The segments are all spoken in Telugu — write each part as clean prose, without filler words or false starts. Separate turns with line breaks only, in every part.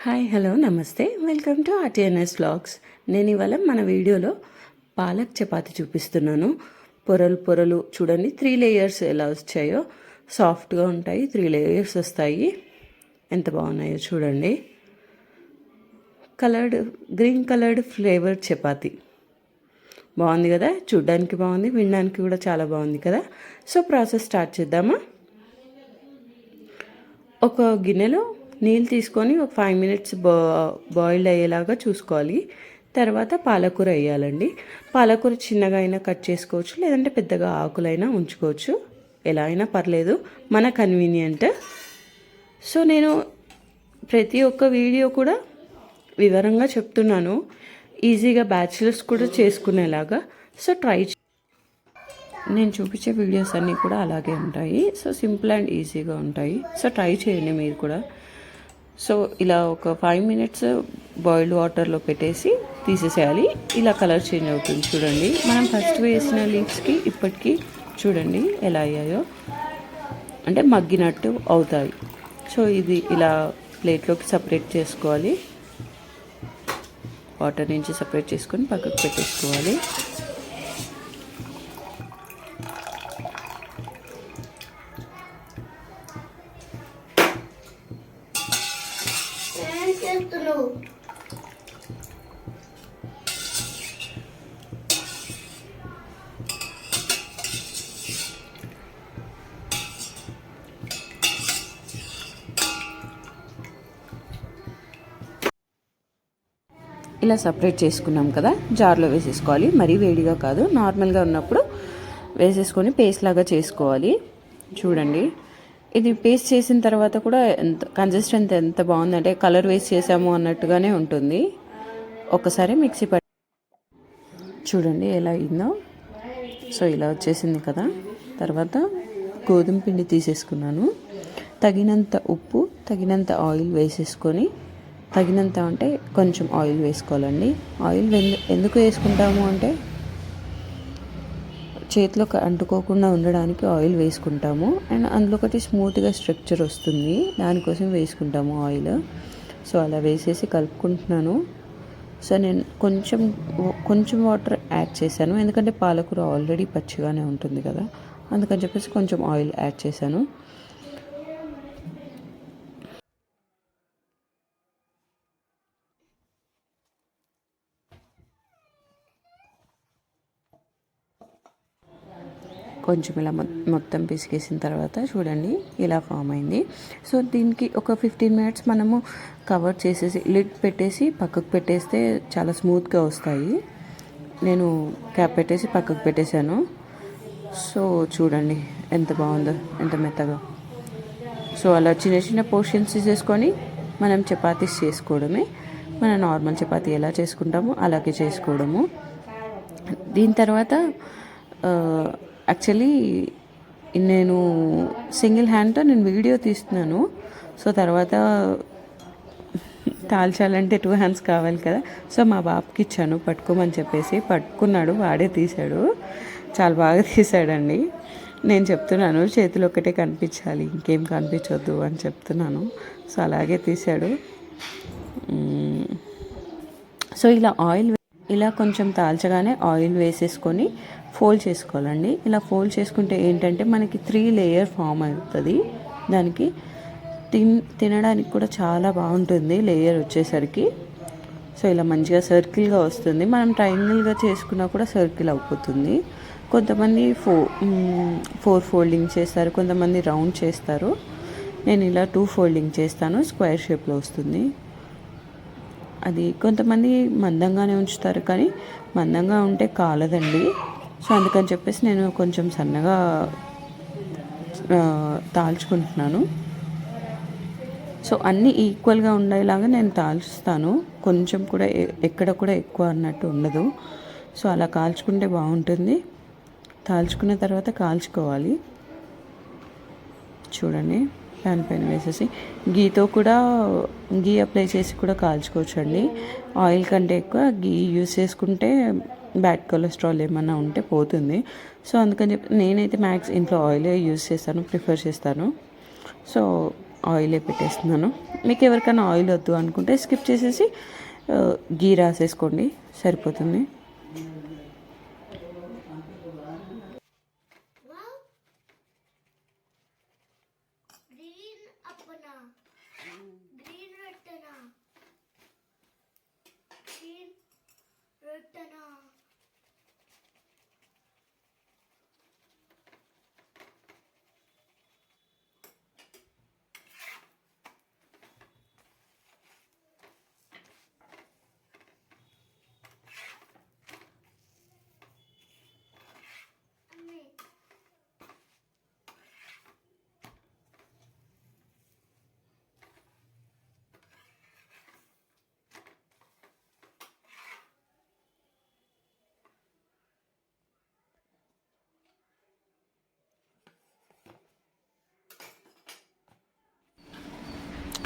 హాయ్ హలో నమస్తే వెల్కమ్ టు ఆర్టీఎన్ఎస్ వ్లాగ్స్. నేను ఇవాళ మన వీడియోలో పాలక్ చపాతి చూపిస్తున్నాను. పొరలు పొరలు చూడండి, 3 లేయర్స్ ఎలా వచ్చాయో, సాఫ్ట్గా ఉంటాయి. 3 లేయర్స్ వస్తాయి. ఎంత బాగున్నాయో చూడండి. గ్రీన్ కలర్డ్ ఫ్లేవర్డ్ చపాతి బాగుంది కదా, చూడడానికి బాగుంది, వినడానికి కూడా చాలా బాగుంది కదా. సో ప్రాసెస్ స్టార్ట్ చేద్దామా. ఒక గిన్నెలో నీళ్ళు తీసుకొని ఒక 5 minutes బాయిల్డ్ అయ్యేలాగా చూసుకోవాలి. తర్వాత పాలకూర వేయాలండి. పాలకూర చిన్నగా అయినా కట్ చేసుకోవచ్చు, లేదంటే పెద్దగా ఆకులైనా ఉంచుకోవచ్చు, ఎలా అయినా పర్లేదు, మన కన్వీనియంట్. సో నేను ప్రతి ఒక్క వీడియో కూడా వివరంగా చెప్తున్నాను, ఈజీగా బ్యాచిలర్స్ కూడా చేసుకునేలాగా. సో నేను చూపించే వీడియోస్ అన్నీ కూడా అలాగే ఉంటాయి. సో సింపుల్ అండ్ ఈజీగా ఉంటాయి. సో ట్రై చేయండి మీరు కూడా. సో ఇలా ఒక 5 minutes బాయిల్డ్ వాటర్లో పెట్టేసి తీసేసేయాలి. ఇలా కలర్ చేంజ్ అవుతుంది చూడండి. మనం ఫస్ట్ వేసిన లీవ్స్కి ఇప్పటికీ చూడండి ఎలా అయ్యాయో, అంటే మగ్గినట్టు అవుతాయి. సో ఇది ఇలా ప్లేట్లోకి సపరేట్ చేసుకోవాలి. వాటర్ నుంచి సపరేట్ చేసుకొని పక్కకు పెట్టేసుకోవాలి. ఇలా సపరేట్ చేసుకున్నాం కదా, జార్లో వేసేసుకోవాలి. మరీ వేడిగా కాదు, నార్మల్గా ఉన్నప్పుడు వేసేసుకొని పేస్ట్ లాగా చేసుకోవాలి. చూడండి, ఇది పేస్ట్ చేసిన తర్వాత కూడా కన్సిస్టెన్సీ ఎంత బాగుందంటే కలర్ వేస్ట్ చేసాము అన్నట్టుగానే ఉంటుంది. ఒకసారి మిక్సీ చూడండి ఎలా అయిందో. సో ఇలా వచ్చేసింది కదా. తర్వాత గోధుమ పిండి తీసేసుకున్నాను. తగినంత ఉప్పు, తగినంత ఆయిల్ వేసేసుకొని, తగినంత అంటే కొంచెం ఆయిల్ వేసుకోవాలండి. ఆయిల్ ఎందుకు వేసుకుంటాము అంటే చేతిలో అంటుకోకుండా ఉండడానికి ఆయిల్ వేసుకుంటాము. అండ్ అందులో ఒకటి స్మూత్గా స్ట్రక్చర్ వస్తుంది, దానికోసం వేసుకుంటాము ఆయిల్. సో అలా వేసేసి కలుపుకుంటున్నాను. సో నేను కొంచెం వాటర్ యాడ్ చేశాను, ఎందుకంటే పాలకూర ఆల్రెడీ పచ్చిగానే ఉంటుంది కదా, అందుకని చెప్పేసి కొంచెం ఆయిల్ యాడ్ చేశాను. కొంచెం ఇలా మొత్తం పిసికేసిన తర్వాత చూడండి ఇలా ఫామ్ అయింది. సో దీనికి ఒక 15 minutes మనము కవర్ చేసేసి లిడ్ పెట్టేసి పక్కకు పెట్టేస్తే చాలా స్మూత్గా వస్తాయి. నేను క్యాప్ పెట్టేసి పక్కకు పెట్టేశాను. సో చూడండి ఎంత బాగుందో, ఎంత మెత్తగా. సో అలా చిన్న చిన్న పోర్షన్స్ తీసేసుకొని మనం చపాతీస్ చేసుకోవడమే. మన నార్మల్ చపాతీ ఎలా చేసుకుంటామో అలాగే చేసుకోవడము. దీని తర్వాత యాక్చువల్లీ నేను సింగిల్ హ్యాండ్తో నేను వీడియో తీస్తున్నాను. సో తర్వాత తాల్చాలంటే 2 hands కావాలి కదా. సో మా బాబుకి ఇచ్చాను పట్టుకోమని చెప్పేసి, పట్టుకున్నాడు, వాడే తీశాడు. చాలా బాగా తీశాడండి. నేను చెప్తున్నాను చేతులు ఒకటే కనిపించాలి, ఇంకేం కనిపించొద్దు అని చెప్తున్నాను. సో అలాగే తీశాడు. సో ఇలా కొంచెం తాల్చగానే ఆయిల్ వేసేసుకొని ఫోల్డ్ చేసుకోవాలండి. ఇలా ఫోల్డ్ చేసుకుంటే ఏంటంటే మనకి 3 layer ఫామ్ అవుతుంది. దానికి తినడానికి కూడా చాలా బాగుంటుంది లేయర్ వచ్చేసరికి. సో ఇలా మంచిగా సర్కిల్గా వస్తుంది. మనం ట్రయాంగిల్గా చేసుకున్నా కూడా సర్కిల్ అయిపోతుంది. కొంతమంది 4 folding చేస్తారు, కొంతమంది రౌండ్ చేస్తారు. నేను ఇలా 2 folding చేస్తాను, స్క్వేర్ షేప్లో వస్తుంది. అది కొంతమంది మందంగానే ఉంచుతారు, కానీ మందంగా ఉంటే కాలదండి. సో అందుకని చెప్పేసి నేను కొంచెం సన్నగా తాల్చుకుంటున్నాను. సో అన్నీ ఈక్వల్గా ఉండేలాగా నేను తాల్చుస్తాను. కొంచెం కూడా ఎక్కడ కూడా ఎక్కువ అన్నట్టు ఉండదు. సో అలా కాల్చుకుంటే బాగుంటుంది. తాల్చుకున్న తర్వాత కాల్చుకోవాలి. చూడండి, ప్యాన్ పైన వేసేసి గీ అప్లై చేసి కూడా కాల్చుకోవచ్చు అండి. ఆయిల్ కంటే ఎక్కువ గీ యూస్ చేసుకుంటే బ్యాడ్ కొలెస్ట్రాల్ ఏమన్నా ఉంటే పోతుంది. సో అందుకని చెప్పి నేనైతే ఇంట్లో ఆయిలే యూస్ చేస్తాను, ప్రిఫర్ చేస్తాను. సో ఆయిలే పెట్టేస్తున్నాను. మీకు ఎవరికైనా ఆయిల్ వద్దు అనుకుంటే స్కిప్ చేసేసి గీ రాసేసుకోండి, సరిపోతుంది.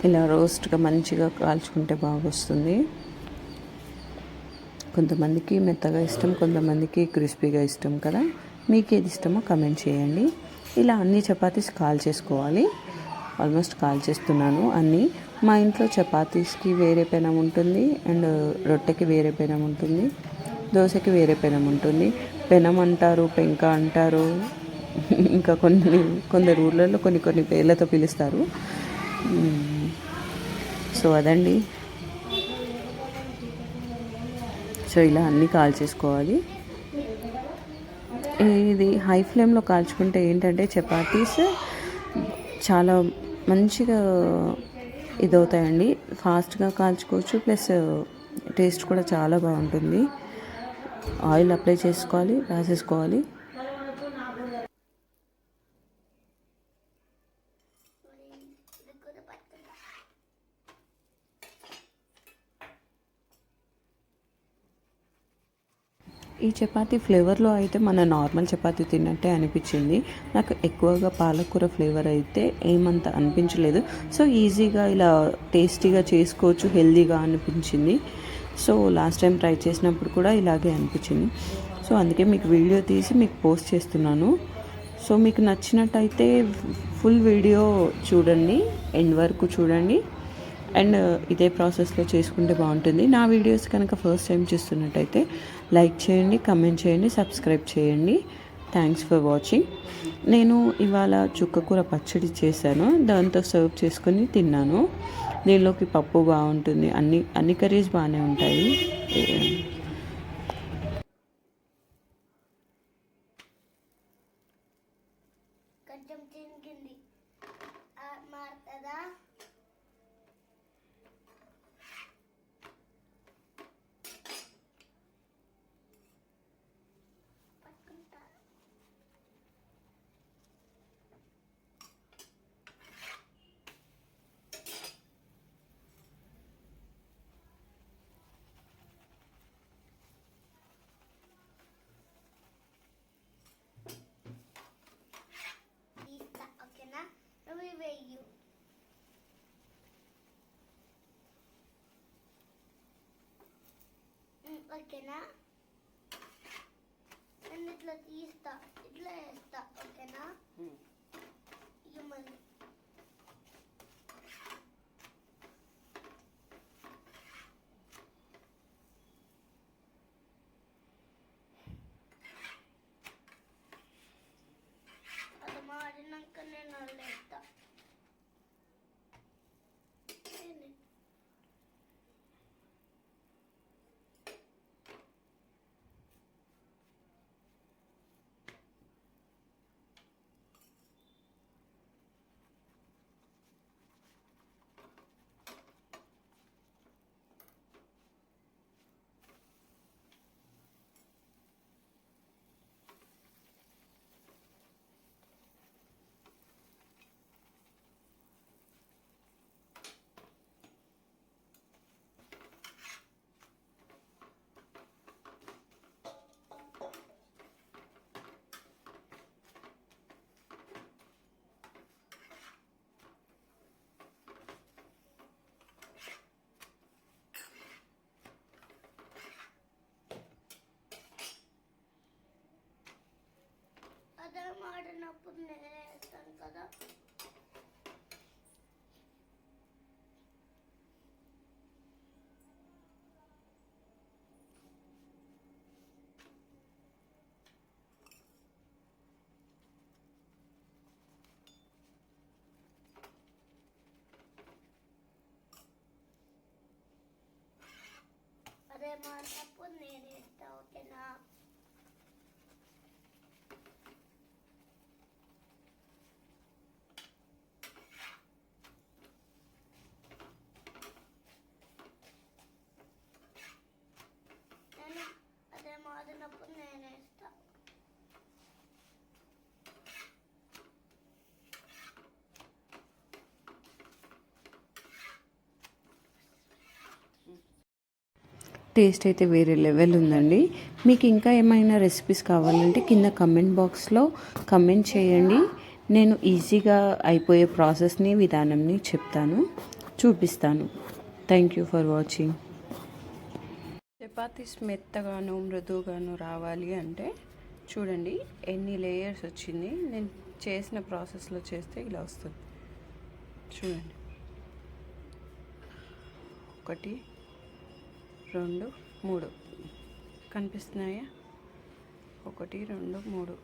ఇలా రోస్ట్గా మంచిగా కాల్చుకుంటే బాగా వస్తుంది. కొంతమందికి మెత్తగా ఇష్టం, కొంతమందికి క్రిస్పీగా ఇష్టం కదా. మీకు ఏది ఇష్టమో కమెంట్ చేయండి. ఇలా అన్ని చపాతీస్ కాల్ చేసుకోవాలి. ఆల్మోస్ట్ కాల్ చేస్తున్నాను అన్నీ. మా ఇంట్లో చపాతీస్కి వేరే పెనం ఉంటుంది, అండ్ రొట్టెకి వేరే పెనం ఉంటుంది, దోశకి వేరే పెనం ఉంటుంది. పెనం అంటారు, పెంక అంటారు, ఇంకా కొందరు ఊర్లలో కొన్ని పేర్లతో పిలుస్తారు. సో అదండి. సో ఇలా అన్నీ కాల్చేసుకోవాలి. ఇది హై ఫ్లేమ్లో కాల్చుకుంటే ఏంటంటే చపాతీస్ చాలా మంచిగా ఇదవుతాయండి. ఫాస్ట్గా కాల్చుకోవచ్చు, ప్లస్ టేస్ట్ కూడా చాలా బాగుంటుంది. ఆయిల్ అప్లై చేసుకోవాలి, రాసేసుకోవాలి. ఈ చపాతీ ఫ్లేవర్లో అయితే మన నార్మల్ చపాతీ తిన్నట్టే అనిపించింది. నాకు ఎక్కువగా పాలకూర ఫ్లేవర్ అయితే ఏమంత అనిపించలేదు. సో ఈజీగా ఇలా టేస్టీగా చేసుకోవచ్చు, హెల్తీగా అనిపించింది. సో లాస్ట్ టైం ట్రై చేసినప్పుడు కూడా ఇలాగే అనిపించింది. సో అందుకే మీకు వీడియో తీసి మీకు పోస్ట్ చేస్తున్నాను. సో మీకు నచ్చినట్టయితే ఫుల్ వీడియో చూడండి, ఎండ్ వరకు చూడండి. అండ్ ఇదే ప్రాసెస్లో చేసుకుంటే బాగుంటుంది. నా వీడియోస్ కనుక ఫస్ట్ టైం చూస్తున్నట్టయితే లైక్ చేయండి, కమెంట్ చేయండి, సబ్స్క్రైబ్ చేయండి. Thanks for watching. నేను ఇవాళ చుక్కకూర పచ్చడి చేశాను, దాంతో సర్వ్ చేసుకొని తిన్నాను. దీనిలోకి పప్పు బాగుంటుంది, అన్ని కర్రీస్ బాగానే ఉంటాయి.
ఓకేనా? నేను ఇట్లా తీస్తా, ఇట్లా వేస్తా. ఓకేనా? మళ్ళీ అది మాడినాక నేను వేస్తా. అదే మాడినప్పుడు నేను వేస్తాను కదా. అదే మారినప్పుడు నేను వేస్తా, ఓకేనా? అదే మారినప్పుడు నేను వేస్తా.
టేస్ట్ అయితే వేరే లెవెల్ ఉందండి. మీకు ఇంకా ఏమైనా రెసిపీస్ కావాలంటే కింద కమెంట్ బాక్స్లో కమెంట్ చేయండి. నేను ఈజీగా అయిపోయే ప్రాసెస్ని విధానంని చెప్తాను, చూపిస్తాను. Thank you for watching. Chapatis మెత్తగాను మృదువుగాను రావాలి అంటే చూడండి ఎన్ని లేయర్స్ వచ్చింది. నేను చేసిన ప్రాసెస్లో చేస్తే ఇలా వస్తుంది. చూడండి, 1 2 3 కనిపిస్తున్నాయా? 1 2 3